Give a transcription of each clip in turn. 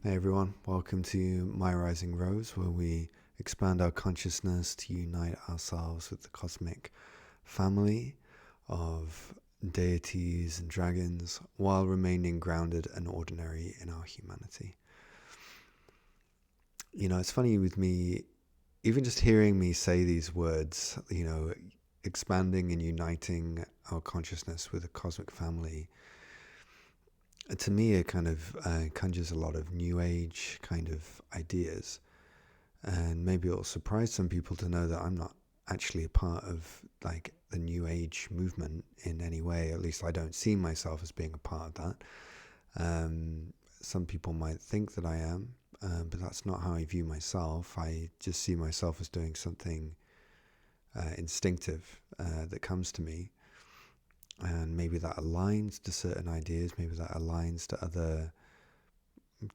Hey everyone, welcome to My Rising Rose, where we expand our consciousness to unite ourselves with the cosmic family of deities and dragons while remaining grounded and ordinary in our humanity. You know, it's funny with me, even just hearing me say these words, expanding and uniting our consciousness with the cosmic family. To me, it kind of conjures a lot of new age kind of ideas. And maybe it'll surprise some people to know that I'm not actually a part of like the new age movement in any way. At least I don't see myself as being a part of that. Some people might think that I am, but that's not how I view myself. I just see myself as doing something instinctive that comes to me. And maybe that aligns to certain ideas, maybe that aligns to other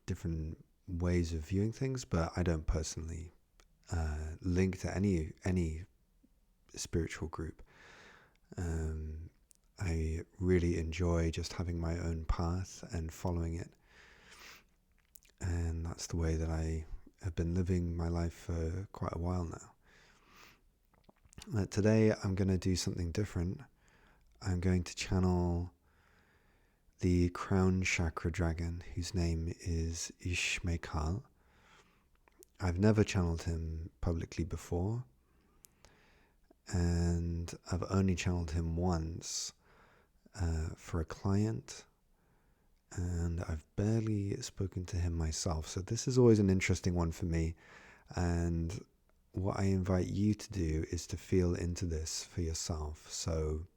different ways of viewing things, but I don't personally link to any spiritual group. I really enjoy just having my own path and following it, and that's the way that I have been living my life for quite a while now. Today I'm going to do something different. I'm going to channel the crown chakra dragon, whose name is Ishmal. I've never channeled him publicly before, and I've only channeled him once for a client, and I've barely spoken to him myself. So this is always an interesting one for me, and what I invite you to do is to feel into this for yourself. So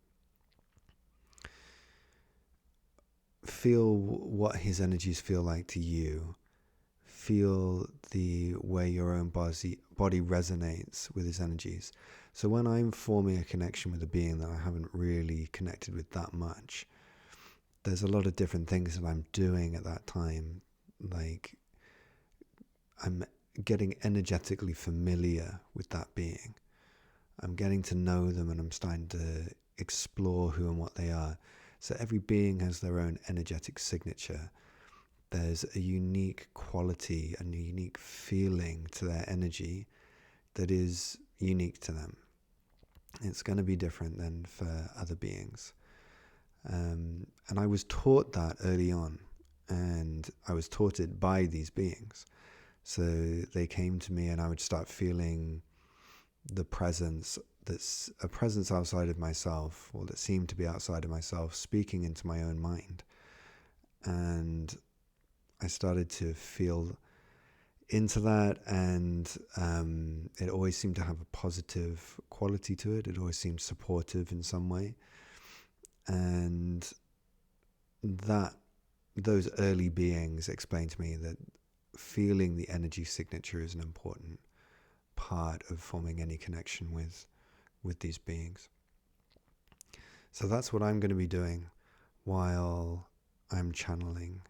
feel what his energies feel like to you. Feel the way your own body resonates with his energies. So when I'm forming a connection with a being that I haven't really connected with that much, there's a lot of different things that I'm doing at that time. Like I'm getting energetically familiar with that being. I'm getting to know them, and I'm starting to explore who and what they are. So every being has their own energetic signature. There's a unique quality and a unique feeling to their energy that is unique to them. It's going to be different than for other beings. And I was taught that early on, and I was taught it by these beings. So they came to me, and I would start feeling the presence that's a presence outside of myself, or that seemed to be outside of myself, speaking into my own mind. And I started to feel into that, and it always seemed to have a positive quality to it. It always seemed supportive in some way. And those early beings explained to me that feeling the energy signature is an important part of forming any connection with these beings. So that's what I'm going to be doing while I'm channeling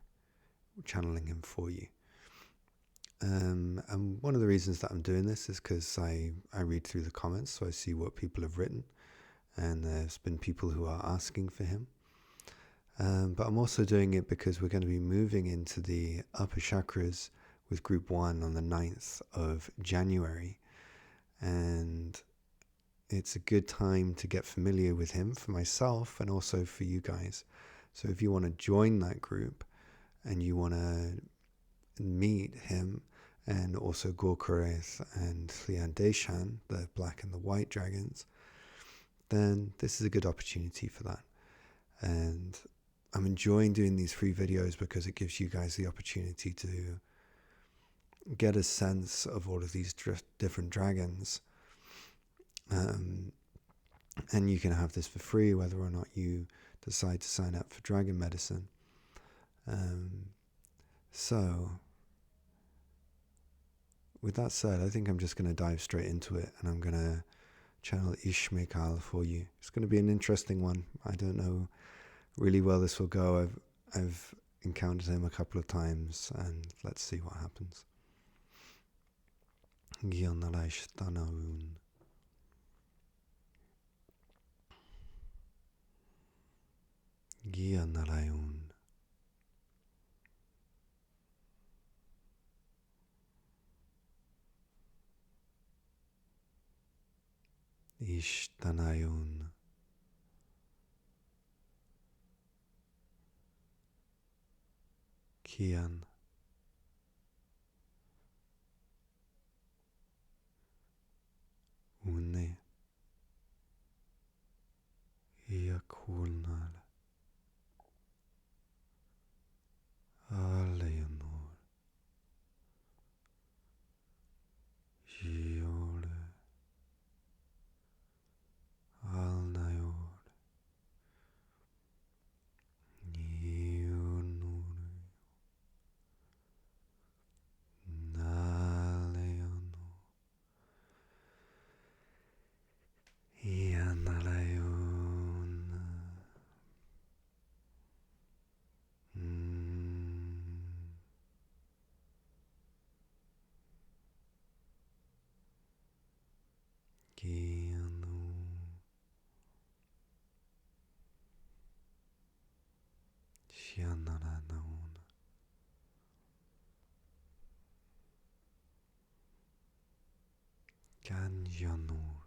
him for you. And one of the reasons that I'm doing this is because I read through the comments, so I see what people have written, and there's been people who are asking for him. But I'm also doing it because we're going to be moving into the upper chakras with group 1 on the 9th of January. And it's a good time to get familiar with him for myself and also for you guys. So if you want to join that group and you want to meet him and also Gorkareth and Liandeshan, the black and the white dragons, then this is a good opportunity for that. And I'm enjoying doing these free videos because it gives you guys the opportunity to get a sense of all of these different dragons. And you can have this for free whether or not you decide to sign up for dragon medicine. So with that said, I think I'm just going to dive straight into it, and I'm going to channel Ishmal for you. It's going to be an interesting one. I don't know really where this will go. I've encountered him a couple of times, and let's see what happens. Gianaraun. Ishtanayun. Kian. Une. Iakulnal. Aleonor. Giole. Alnayor. Nionur. Naleonor. Ianalayon. Kianu. Shianaranaun. Ganjanur.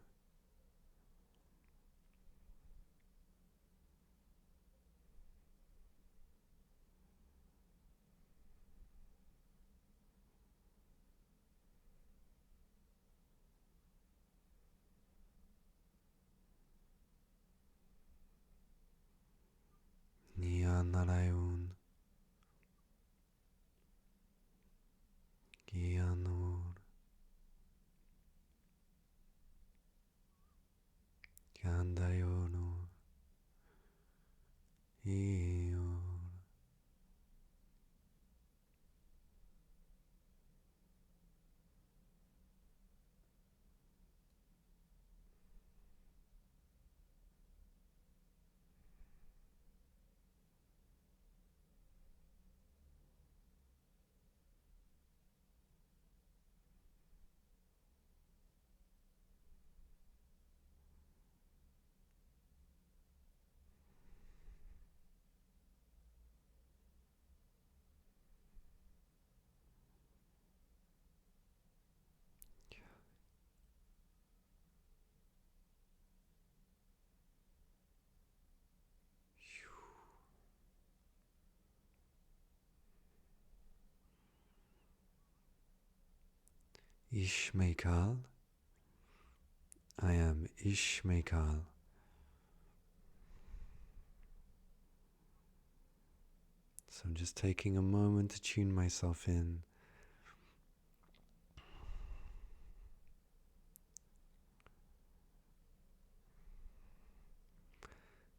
Nianarayon. Gianur. Gandayonur. Ior. Ishmael. I am Ishmael. So I'm just taking a moment to tune myself in.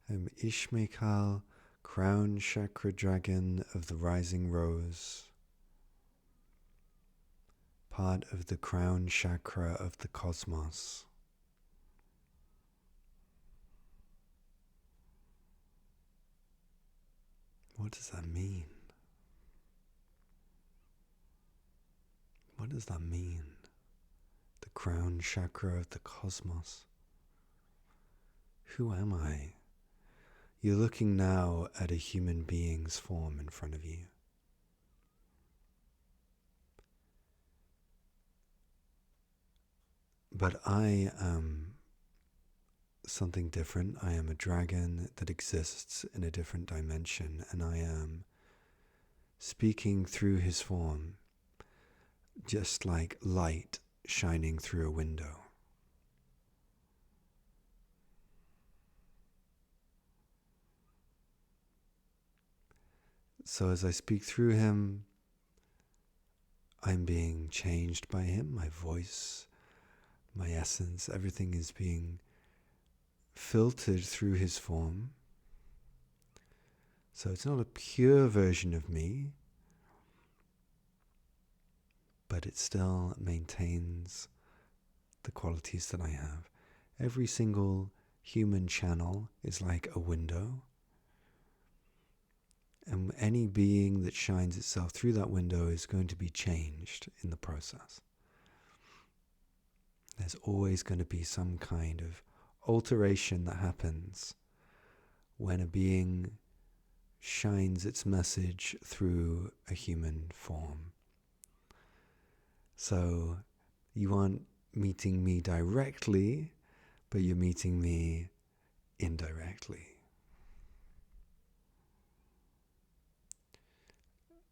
I'm Ishmael, crown chakra dragon of the rising rose, part of the crown chakra of the cosmos. What does that mean? What does that mean? The crown chakra of the cosmos. Who am I? You're looking now at a human being's form in front of you. But I am something different. I am a dragon that exists in a different dimension, and I am speaking through his form, just like light shining through a window. So as I speak through him, I'm being changed by him. My voice, my essence, everything is being filtered through his form. So it's not a pure version of me, but it still maintains the qualities that I have. Every single human channel is like a window, and any being that shines itself through that window is going to be changed in the process. There's always going to be some kind of alteration that happens when a being shines its message through a human form. So you aren't meeting me directly, but you're meeting me indirectly.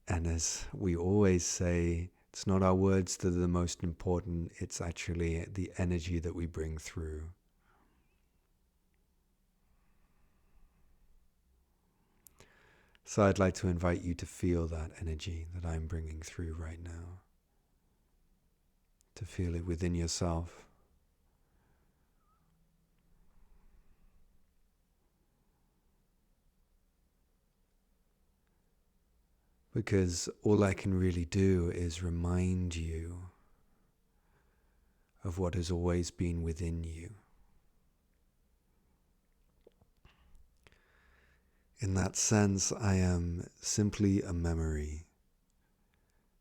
And as we always say, it's not our words that are the most important, it's actually the energy that we bring through. So I'd like to invite you to feel that energy that I'm bringing through right now. To feel it within yourself. Because all I can really do is remind you of what has always been within you. In that sense, I am simply a memory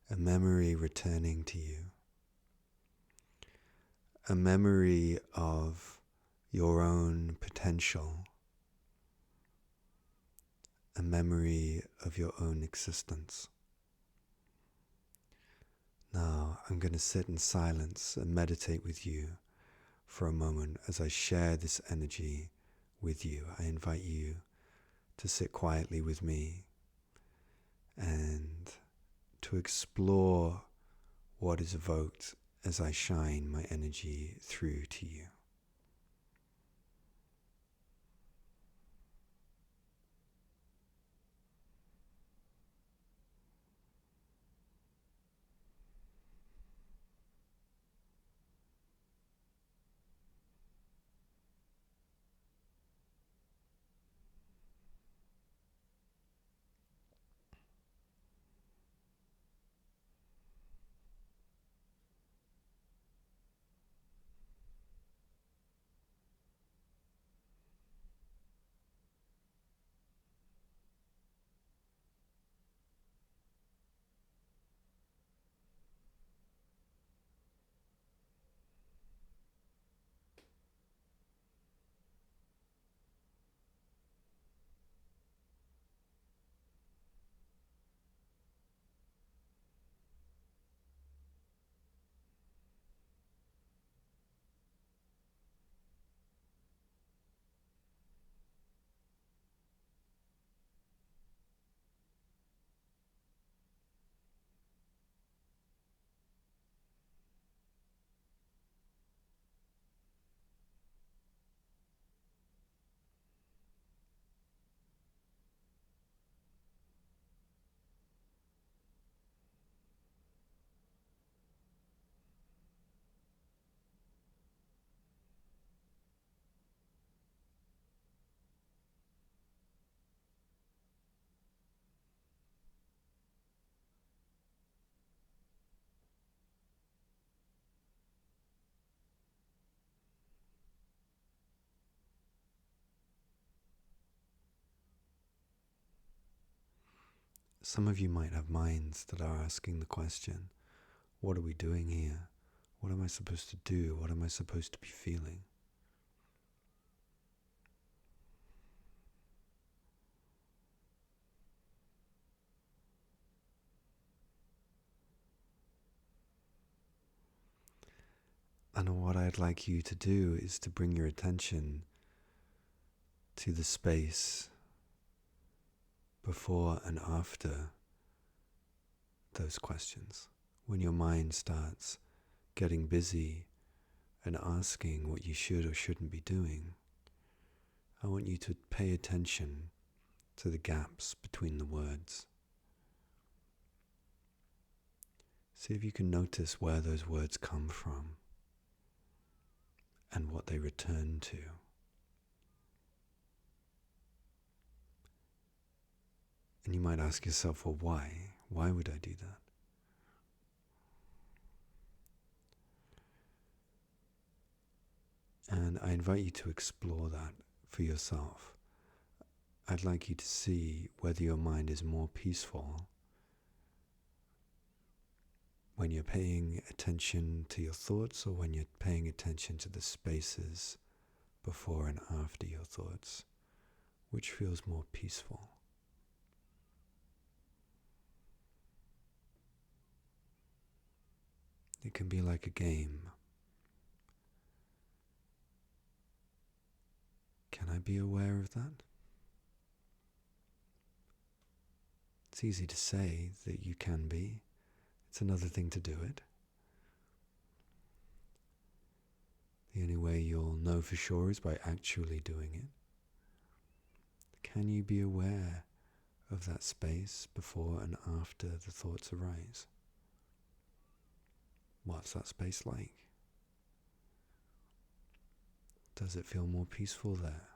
returning to you. A memory of your own potential. A memory of your own existence. Now, I'm going to sit in silence and meditate with you for a moment as I share this energy with you. I invite you to sit quietly with me and to explore what is evoked as I shine my energy through to you. Some of you might have minds that are asking the question, what are we doing here? What am I supposed to do? What am I supposed to be feeling? And what I'd like you to do is to bring your attention to the space before and after those questions. When your mind starts getting busy and asking what you should or shouldn't be doing, I want you to pay attention to the gaps between the words. See if you can notice where those words come from and what they return to. And you might ask yourself, well, why? Why would I do that? And I invite you to explore that for yourself. I'd like you to see whether your mind is more peaceful when you're paying attention to your thoughts or when you're paying attention to the spaces before and after your thoughts. Which feels more peaceful? It can be like a game. I be aware of that? It's easy to say that you can be. It's another thing to do it. The only way you'll know for sure is by actually doing it. Can you be aware of that space before and after the thoughts arise? What's that space like? Does it feel more peaceful there?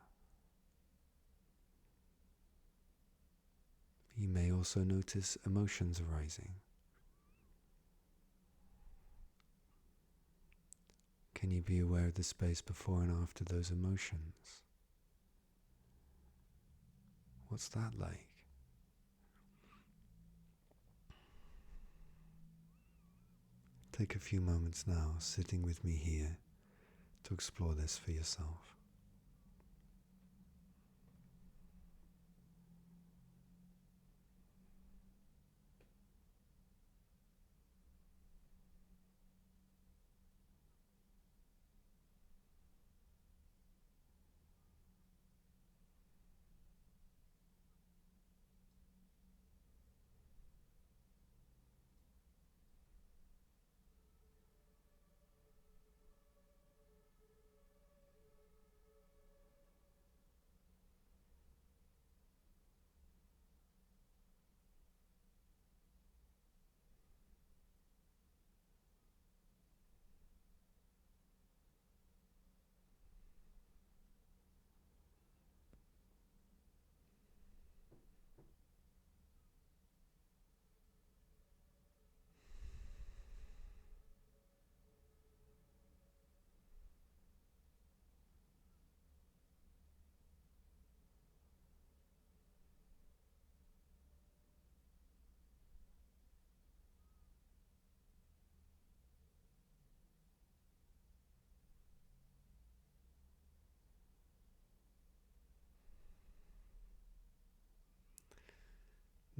You may also notice emotions arising. Can you be aware of the space before and after those emotions? What's that like? Take a few moments now, sitting with me here, to explore this for yourself.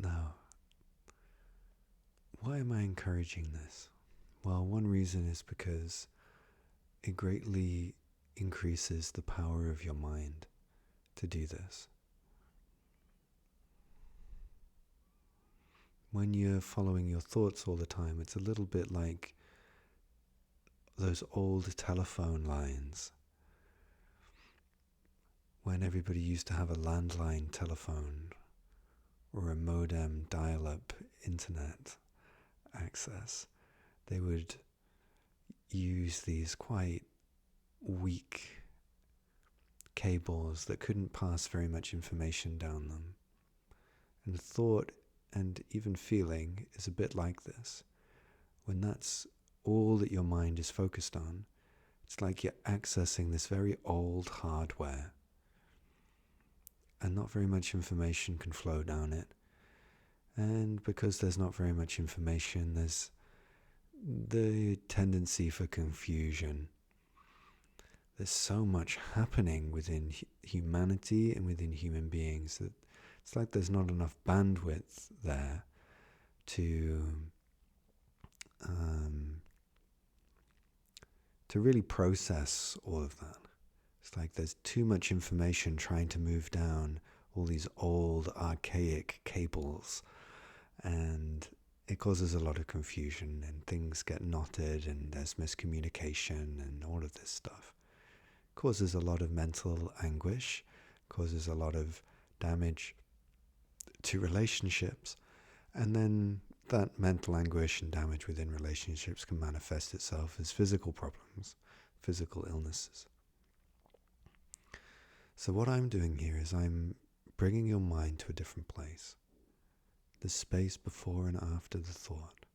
Now, why am I encouraging this? Well, one reason is because it greatly increases the power of your mind to do this. When you're following your thoughts all the time, it's a little bit like those old telephone lines when everybody used to have a landline telephone or a modem dial-up internet access. They would use these quite weak cables that couldn't pass very much information down them. And thought and even feeling is a bit like this. When that's all that your mind is focused on, it's like you're accessing this very old hardware, and not very much information can flow down it. And because there's not very much information, there's the tendency for confusion. There's so much happening within humanity and within human beings that it's like there's not enough bandwidth there to really process all of that. It's like there's too much information trying to move down all these old archaic cables, and it causes a lot of confusion, and things get knotted, and there's miscommunication and all of this stuff. It causes a lot of mental anguish, causes a lot of damage to relationships, and then that mental anguish and damage within relationships can manifest itself as physical problems, physical illnesses. So what I'm doing here is I'm bringing your mind to a different place, the space before and after the thought.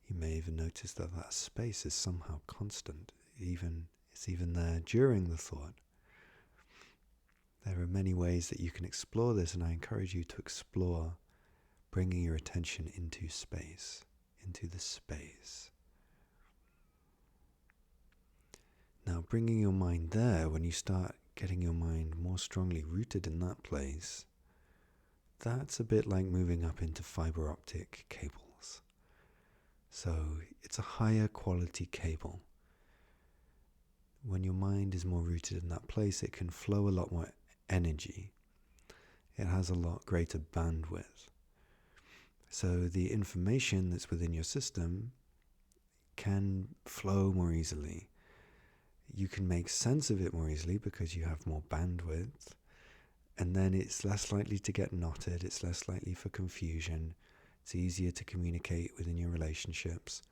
You may even notice that that space is somehow constant, it's even there during the thought. There are many ways that you can explore this, and I encourage you to explore bringing your attention into space, into the space. Now, bringing your mind there, when you start getting your mind more strongly rooted in that place, that's a bit like moving up into fiber optic cables. So it's a higher quality cable. when your mind is more rooted in that place, it can flow a lot more energy. It has a lot greater bandwidth. So the information that's within your system can flow more easily. You can make sense of it more easily because you have more bandwidth. And then it's less likely to get knotted. It's less likely for confusion. It's easier to communicate within your relationships.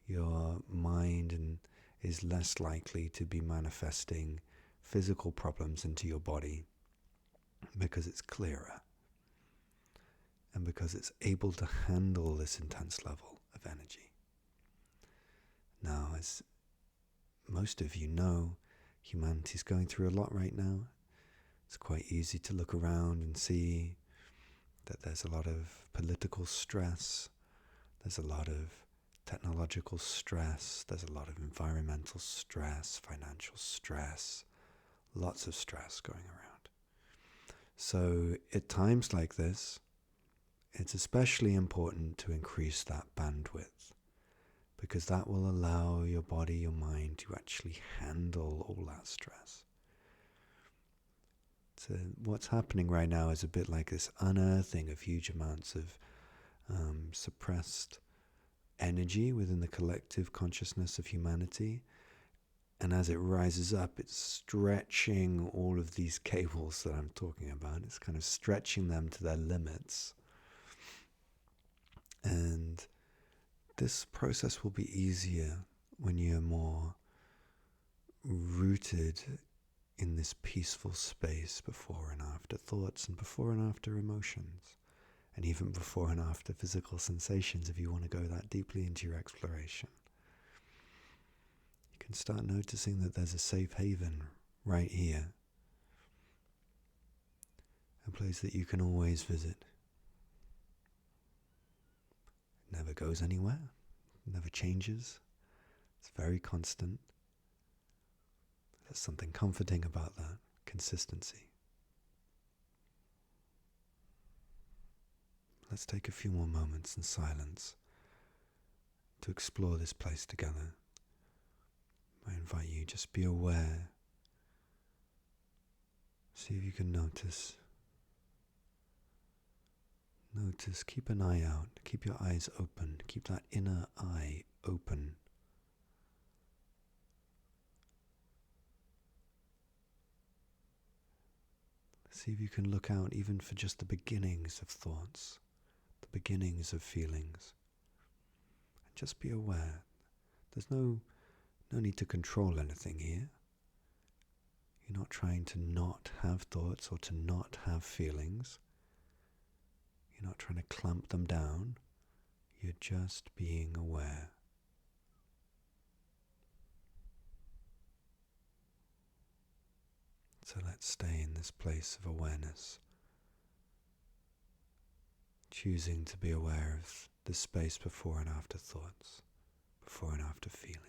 Your mind is less likely to be manifesting physical problems into your body because it's clearer and because it's able to handle this intense level of energy. Now, as most of you know, humanity's going through a lot right now. It's quite easy to look around and see that there's a lot of political stress, there's a lot of technological stress, there's a lot of environmental stress, financial stress, lots of stress going around. So at times like this, it's especially important to increase that bandwidth, because that will allow your body, your mind to actually handle all that stress. So what's happening right now is a bit like this unearthing of huge amounts of suppressed energy within the collective consciousness of humanity. And as it rises up, it's stretching all of these cables that I'm talking about. It's kind of stretching them to their limits. And this process will be easier when you're more rooted in this peaceful space before and after thoughts and before and after emotions, and even before and after physical sensations if you want to go that deeply into your exploration. You can start noticing that there's a safe haven right here, a place that you can always visit. It never goes anywhere, it never changes, it's very constant. There's something comforting about that consistency. Let's take a few more moments in silence to explore this place together. I invite you, just be aware. See if you can notice. Notice, keep an eye out, keep your eyes open, keep that inner eye open. See if you can look out even for just the beginnings of thoughts, the beginnings of feelings. And just be aware. There's no need to control anything here. You're not trying to not have thoughts or to not have feelings. You're not trying to clamp them down. You're just being aware. So let's stay in this place of awareness, choosing to be aware of the space before and after thoughts, before and after feelings.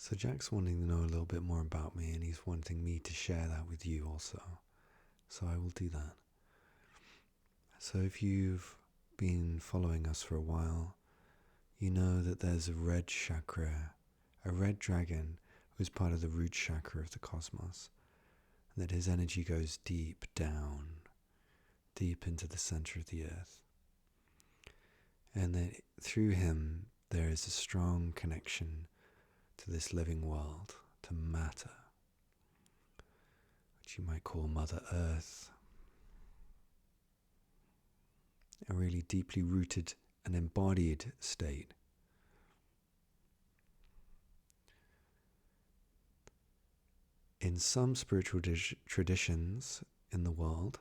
So Jack's wanting to know a little bit more about me, and he's wanting me to share that with you also. So I will do that. So if you've been following us for a while, you know that there's a red chakra, a red dragon, who is part of the root chakra of the cosmos, and that his energy goes deep down, deep into the center of the earth. And that through him there is a strong connection to this living world, to matter, which you might call Mother Earth. A really deeply rooted and embodied state. In some spiritual traditions in the world,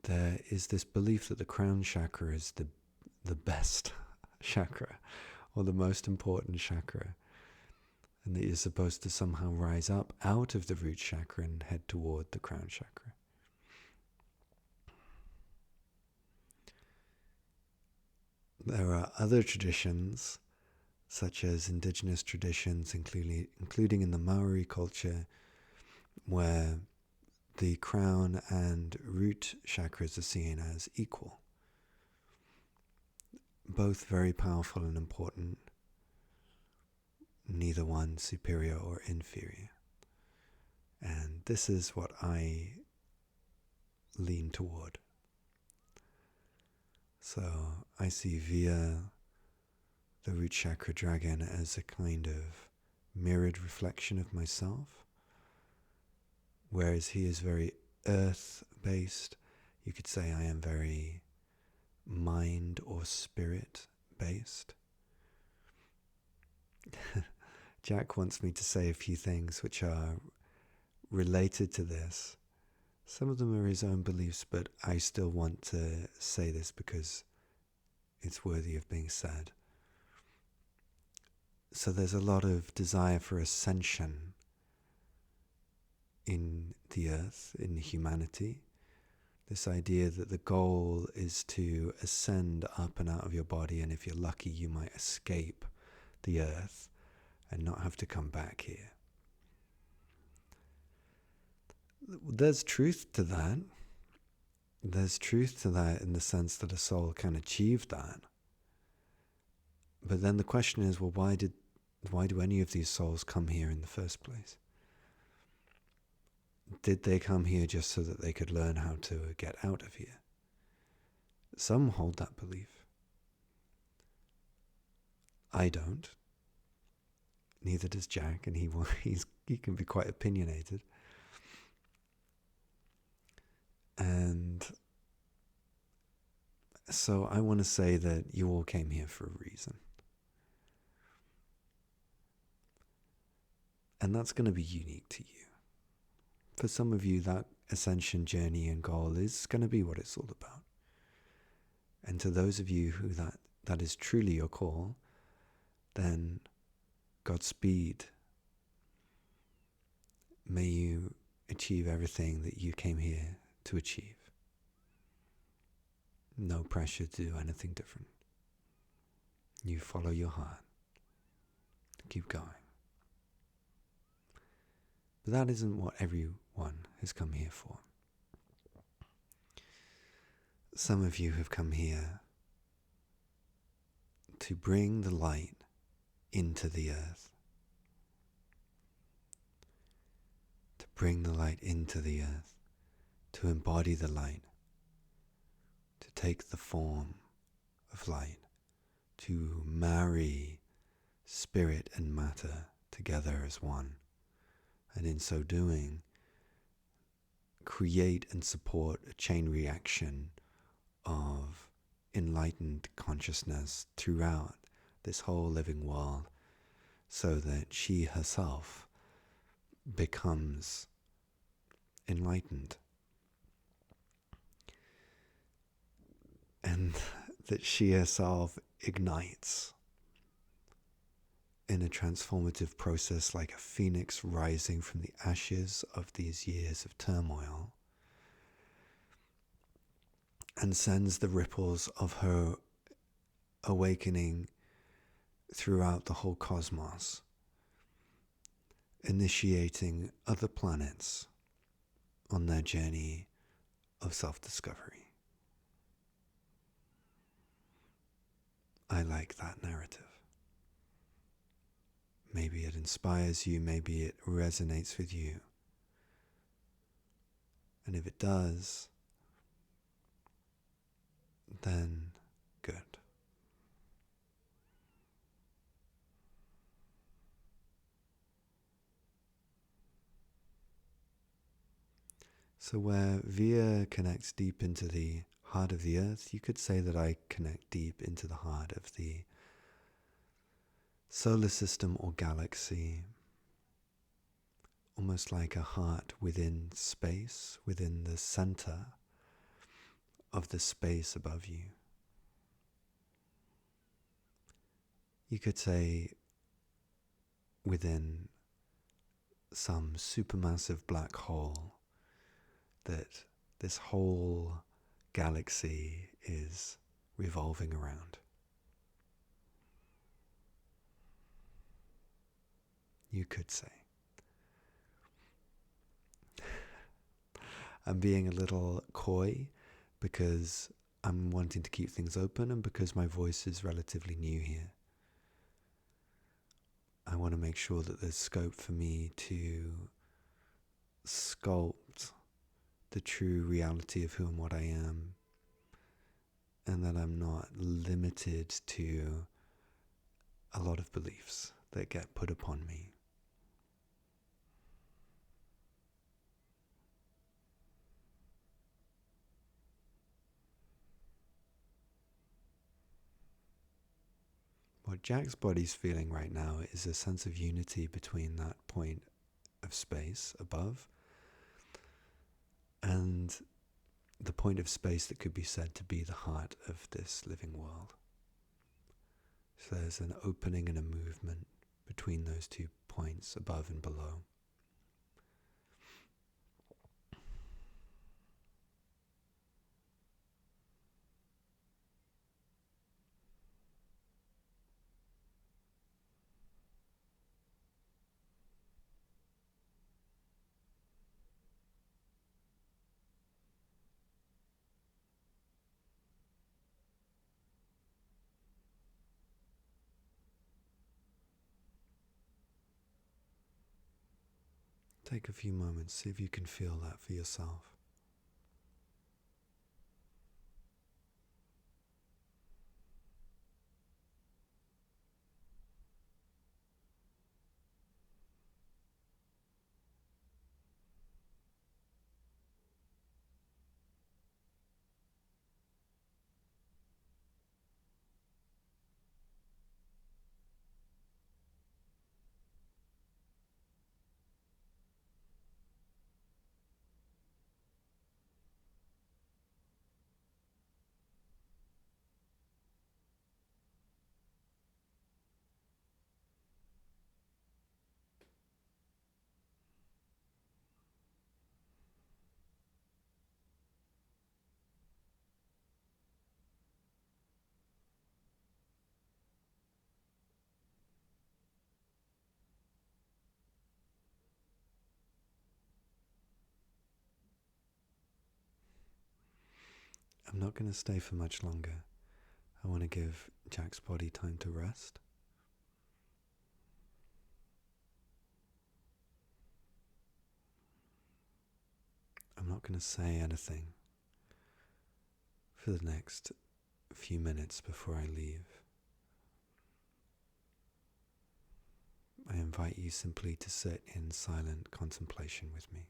there is this belief that the crown chakra is the best chakra, or the most important chakra, and that you're supposed to somehow rise up out of the root chakra and head toward the crown chakra. There are other traditions, such as indigenous traditions, including in the Maori culture, where the crown and root chakras are seen as equal. Both very powerful and important, neither one superior or inferior. And this is what I lean toward. So I see via the root chakra dragon as a kind of mirrored reflection of myself, whereas he is very earth-based. You could say I am very mind or spirit-based. Jack wants me to say a few things which are related to this. Some of them are his own beliefs, but I still want to say this because it's worthy of being said. So there's a lot of desire for ascension in the earth, in humanity. This idea that the goal is to ascend up and out of your body, and if you're lucky, you might escape the earth and not have to come back here. There's truth to that. There's truth to that in the sense that a soul can achieve that. But then the question is, well, why do any of these souls come here in the first place? Did they come here just so that they could learn how to get out of here? Some hold that belief. I don't. Neither does Jack, and he can be quite opinionated. And so I want to say that you all came here for a reason. And that's going to be unique to you. For some of you, that ascension journey and goal is going to be what it's all about. And to those of you who that is truly your call, then Godspeed. May you achieve everything that you came here to achieve. No pressure to do anything different. You follow your heart. Keep going. But that isn't what everyone has come here for. Some of you have come here to bring the light into the earth. To bring the light into the earth. To embody the light. To take the form of light. To marry spirit and matter together as one. And in so doing, create and support a chain reaction of enlightened consciousness throughout this whole living world, so that she herself becomes enlightened, and that she herself ignites in a transformative process like a phoenix rising from the ashes of these years of turmoil, and sends the ripples of her awakening throughout the whole cosmos, initiating other planets on their journey of self-discovery. I like that narrative. Maybe it inspires you, maybe it resonates with you. And if it does, then good. So where Via connects deep into the heart of the earth, you could say that I connect deep into the heart of the solar system or galaxy, almost like a heart within space, within the center of the space above you. You could say within some supermassive black hole that this whole galaxy is revolving around. You could say. I'm being a little coy because I'm wanting to keep things open and because my voice is relatively new here. I want to make sure that there's scope for me to sculpt the true reality of who and what I am, and that I'm not limited to a lot of beliefs that get put upon me. What Jack's body's feeling right now is a sense of unity between that point of space above and the point of space that could be said to be the heart of this living world. So there's an opening and a movement between those 2 points, above and below. Take a few moments, see if you can feel that for yourself. I'm not going to stay for much longer. I want to give Jack's body time to rest. I'm not going to say anything for the next few minutes before I leave. I invite you simply to sit in silent contemplation with me.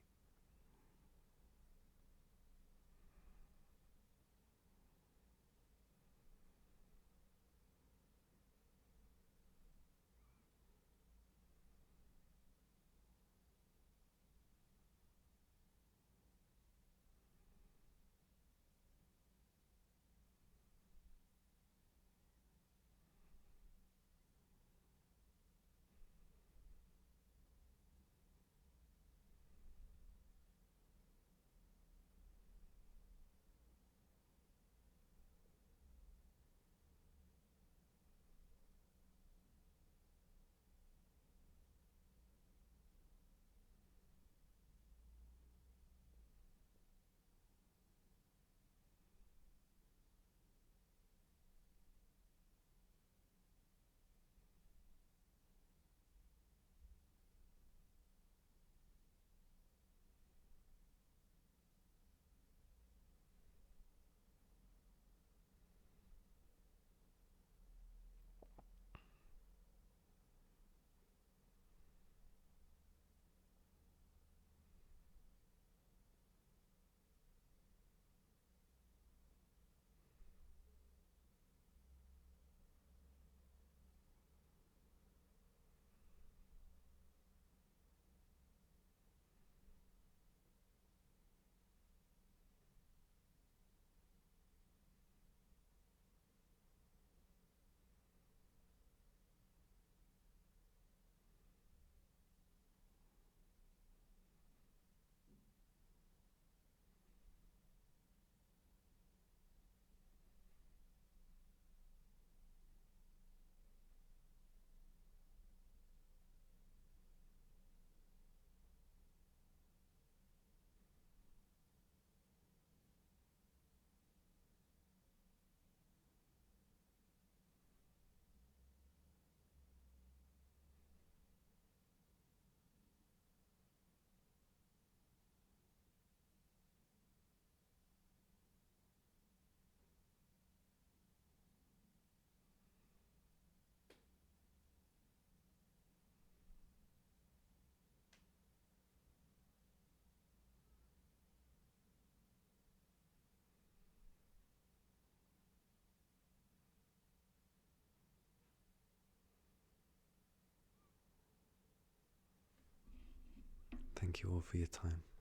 thank you all for your time.